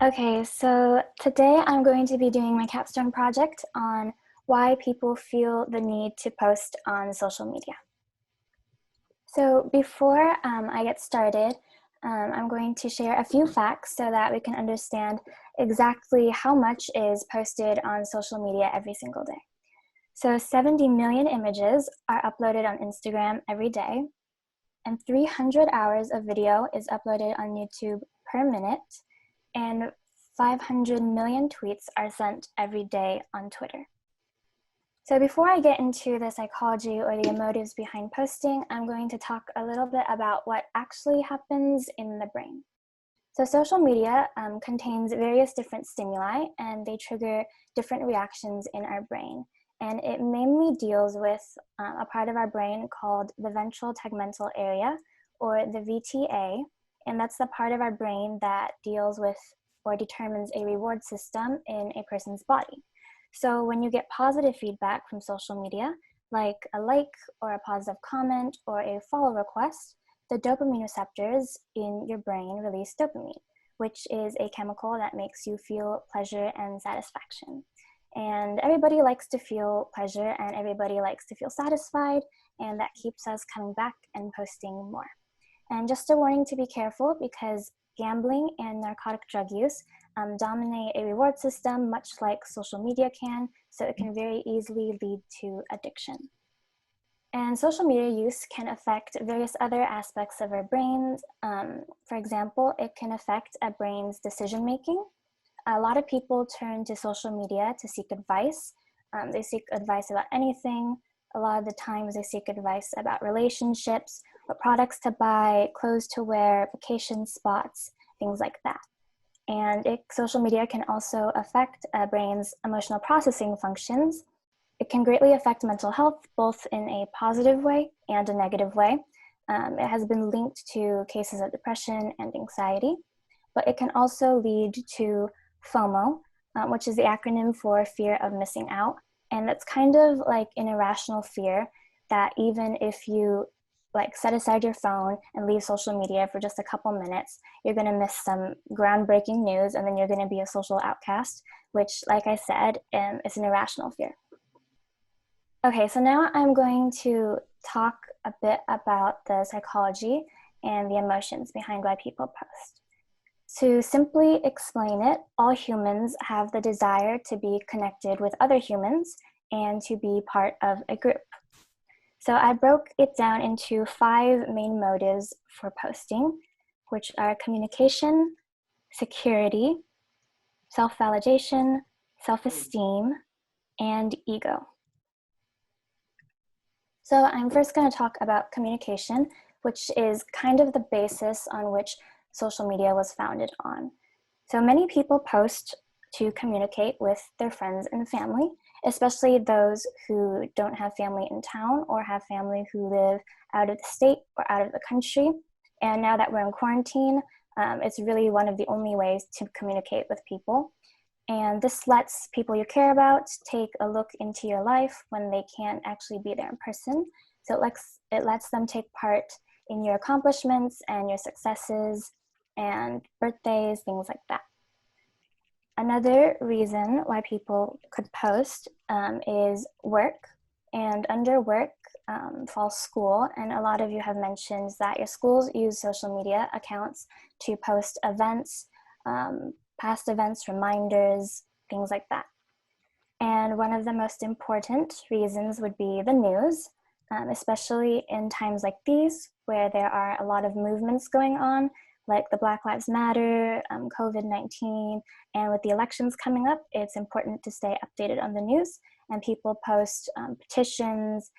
Okay, so today I'm going to be doing my capstone project on why people feel the need to post on social media. So before I get started, I'm going to share a few facts so that we can understand exactly how much is posted on social media every single day. So 70 million images are uploaded on Instagram every day, and 300 hours of video is uploaded on YouTube per minute, and 500 million tweets are sent every day on Twitter. So before I get into the psychology or the motives behind posting, I'm going to talk a little bit about what actually happens in the brain. So social media contains various different stimuli, and they trigger different reactions in our brain. And it mainly deals with a part of our brain called the ventral tegmental area, or the VTA, and that's the part of our brain that deals with or determines a reward system in a person's body. So when you get positive feedback from social media, like a like or a positive comment or a follow request, the dopamine receptors in your brain release dopamine, which is a chemical that makes you feel pleasure and satisfaction. And everybody likes to feel pleasure and everybody likes to feel satisfied, and that keeps us coming back and posting more. And just a warning to be careful, because gambling and narcotic drug use dominate a reward system much like social media can, so it can very easily lead to addiction. And social media use can affect various other aspects of our brains. For example, it can affect a brain's decision making. A lot of people turn to social media to seek advice. They seek advice about anything. A lot of the times they seek advice about relationships, what products to buy, clothes to wear, vacation spots, things like that. And social media can also affect a brain's emotional processing functions. It can greatly affect mental health, both in a positive way and a negative way. It has been linked to cases of depression and anxiety, but it can also lead to FOMO, which is the acronym for fear of missing out. And that's kind of like an irrational fear that even if you set aside your phone and leave social media for just a couple minutes, you're going to miss some groundbreaking news, and then you're going to be a social outcast, which, like I said, is an irrational fear. Okay, so now I'm going to talk a bit about the psychology and the emotions behind why people post. To simply explain it, all humans have the desire to be connected with other humans and to be part of a group. So I broke it down into 5 main motives for posting, which are communication, security, self-validation, self-esteem, and ego. So I'm first going to talk about communication, which is kind of the basis on which social media was founded on. So many people post to communicate with their friends and family, especially those who don't have family in town or have family who live out of the state or out of the country. And now that we're in quarantine, it's really one of the only ways to communicate with people. And this lets people you care about take a look into your life when they can't actually be there in person. So it lets them take part in your accomplishments and your successes and birthdays, things like that. Another reason why people could post is work. And under work falls school. And a lot of you have mentioned that your schools use social media accounts to post events, past events, reminders, things like that. And one of the most important reasons would be the news, especially in times like these where there are a lot of movements going on, like the Black Lives Matter, COVID-19, and with the elections coming up, it's important to stay updated on the news, and people post petitions,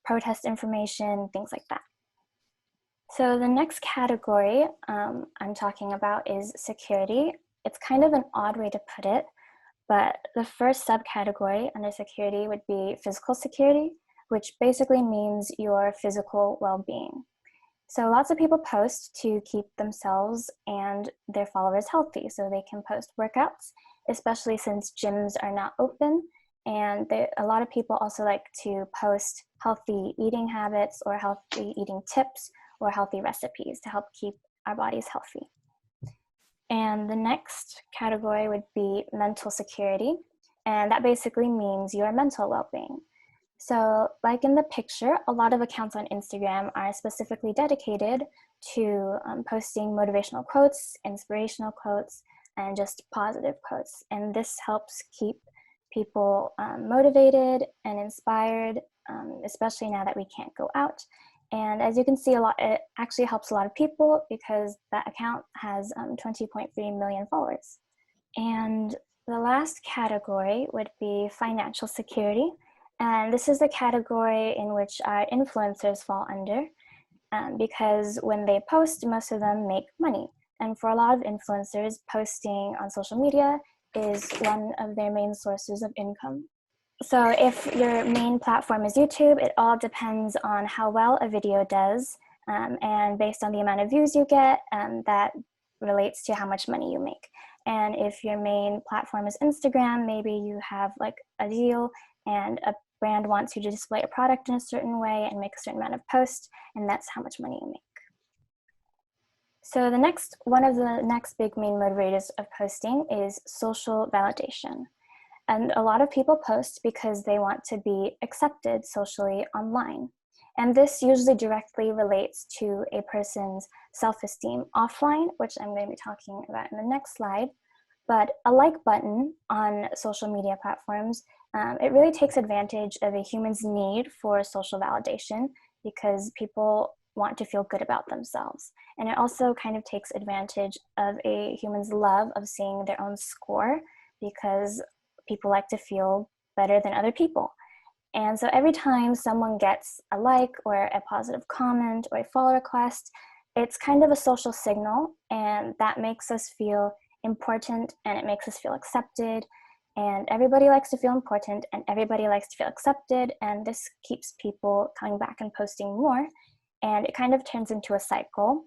protest information, things like that. So the next category I'm talking about is security. It's kind of an odd way to put it, but the first subcategory under security would be physical security, which basically means your physical well-being. So lots of people post to keep themselves and their followers healthy. So they can post workouts, especially since gyms are not open. And a lot of people also like to post healthy eating habits or healthy eating tips or healthy recipes to help keep our bodies healthy. And the next category would be mental security. And that basically means your mental well-being. So like in the picture, a lot of accounts on Instagram are specifically dedicated to posting motivational quotes, inspirational quotes, and just positive quotes. And this helps keep people motivated and inspired, especially now that we can't go out. And as you can see, it actually helps a lot of people because that account has 20.3 million followers. And the last category would be financial security. And this is the category in which our influencers fall under, because when they post, most of them make money. And for a lot of influencers, posting on social media is one of their main sources of income. So if your main platform is YouTube, it all depends on how well a video does, and based on the amount of views you get, that relates to how much money you make. And if your main platform is Instagram, maybe you have like a deal and a brand wants you to display a product in a certain way and make a certain amount of posts, and that's how much money you make. So one of the next big main motivators of posting is social validation. And a lot of people post because they want to be accepted socially online. And this usually directly relates to a person's self-esteem offline, which I'm going to be talking about in the next slide. But a like button on social media platforms, it really takes advantage of a human's need for social validation because people want to feel good about themselves. And it also kind of takes advantage of a human's love of seeing their own score because people like to feel better than other people. And so every time someone gets a like or a positive comment or a follow request, it's kind of a social signal, and that makes us feel important and it makes us feel accepted. And everybody likes to feel important and everybody likes to feel accepted, and this keeps people coming back and posting more, and it kind of turns into a cycle.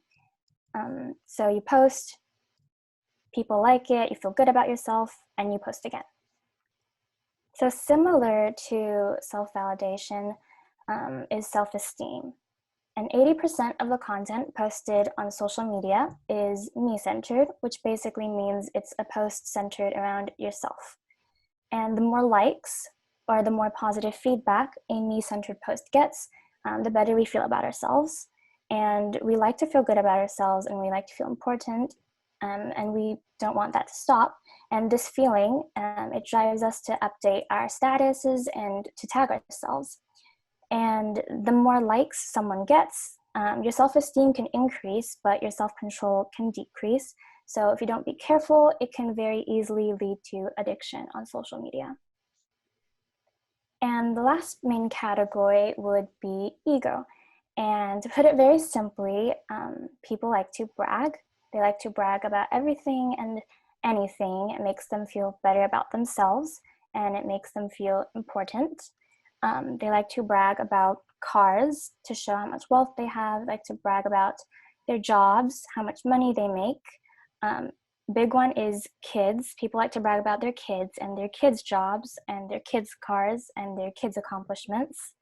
So you post, people like it, you feel good about yourself, and you post again. So similar to self-validation is self-esteem. And 80% of the content posted on social media is me-centered, which basically means it's a post centered around yourself. And the more likes or the more positive feedback a me-centered post gets, the better we feel about ourselves. And we like to feel good about ourselves and we like to feel important, and we don't want that to stop. And this feeling, it drives us to update our statuses and to tag ourselves. And the more likes someone gets, your self-esteem can increase, but your self-control can decrease. So if you don't be careful, it can very easily lead to addiction on social media. And the last main category would be ego. And to put it very simply, people like to brag. They like to brag about everything and anything. It makes them feel better about themselves, and it makes them feel important. They like to brag about cars to show how much wealth they have. They like to brag about their jobs, how much money they make. Big one is kids. People like to brag about their kids and their kids' jobs and their kids' cars and their kids' accomplishments.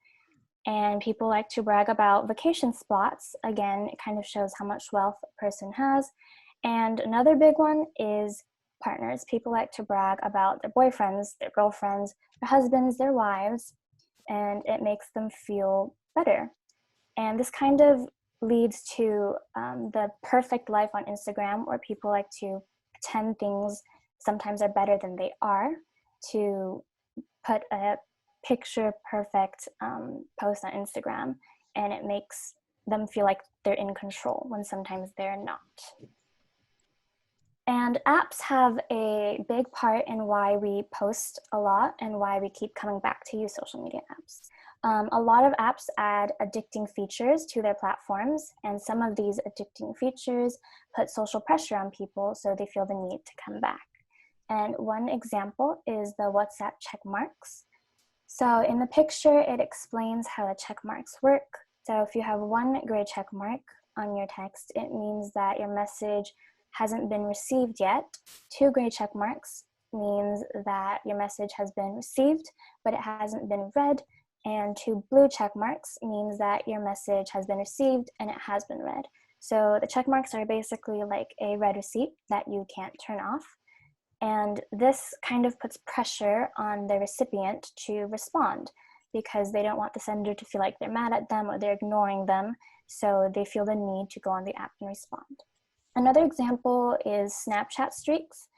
And people like to brag about vacation spots. Again, it kind of shows how much wealth a person has. And another big one is partners. People like to brag about their boyfriends, their girlfriends, their husbands, their wives, and it makes them feel better. And this kind of leads to the perfect life on Instagram, where people like to pretend things sometimes are better than they are, to put a picture perfect post on Instagram, and it makes them feel like they're in control when sometimes they're not. And apps have a big part in why we post a lot and why we keep coming back to use social media apps. A lot of apps add addicting features to their platforms, and some of these addicting features put social pressure on people so they feel the need to come back. And one example is the WhatsApp check marks. So in the picture, it explains how the check marks work. So if you have one gray check mark on your text, it means that your message hasn't been received yet. 2 gray check marks means that your message has been received, but it hasn't been read. And 2 blue check marks means that your message has been received and it has been read. So the check marks are basically like a red receipt that you can't turn off. And this kind of puts pressure on the recipient to respond because they don't want the sender to feel like they're mad at them or they're ignoring them. So they feel the need to go on the app and respond. Another example is Snapchat streaks.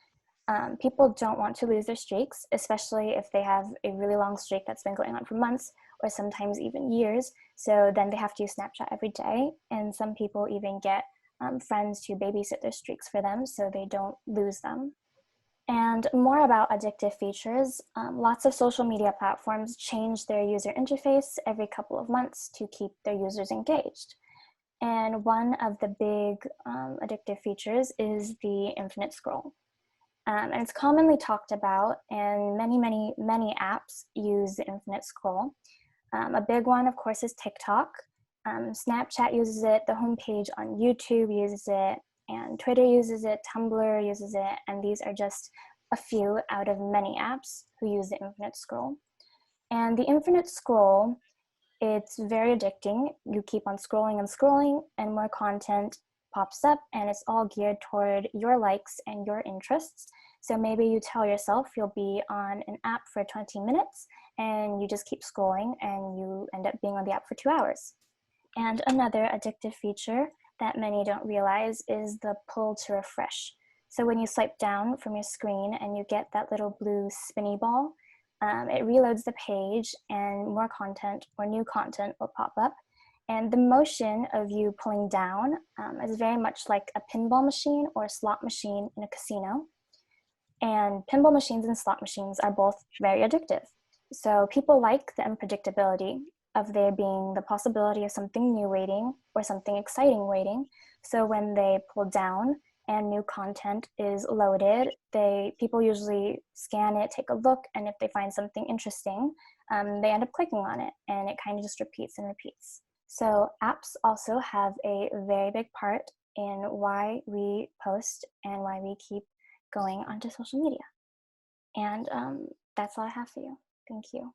People don't want to lose their streaks, especially if they have a really long streak that's been going on for months or sometimes even years. So then they have to use Snapchat every day. And some people even get friends to babysit their streaks for them so they don't lose them. And more about addictive features, lots of social media platforms change their user interface every couple of months to keep their users engaged. And one of the big addictive features is the infinite scroll. And it's commonly talked about, and many apps use the infinite scroll. A big one, of course, is TikTok. Snapchat uses it, the homepage on YouTube uses it, and Twitter uses it, Tumblr uses it, and these are just a few out of many apps who use the infinite scroll. And the infinite scroll, it's very addicting. You keep on scrolling and scrolling, and more content pops up, and it's all geared toward your likes and your interests. So maybe you tell yourself you'll be on an app for 20 minutes, and you just keep scrolling, and you end up being on the app for 2 hours. And another addictive feature that many don't realize is the pull to refresh. So when you swipe down from your screen and you get that little blue spinny ball, it reloads the page and more content or new content will pop up. And the motion of you pulling down is very much like a pinball machine or a slot machine in a casino. And pinball machines and slot machines are both very addictive. So people like the unpredictability of there being the possibility of something new waiting or something exciting waiting. So when they pull down and new content is loaded, people usually scan it, take a look, and if they find something interesting, they end up clicking on it, and it kind of just repeats and repeats. So apps also have a very big part in why we post and why we keep going onto social media. And that's all I have for you. Thank you.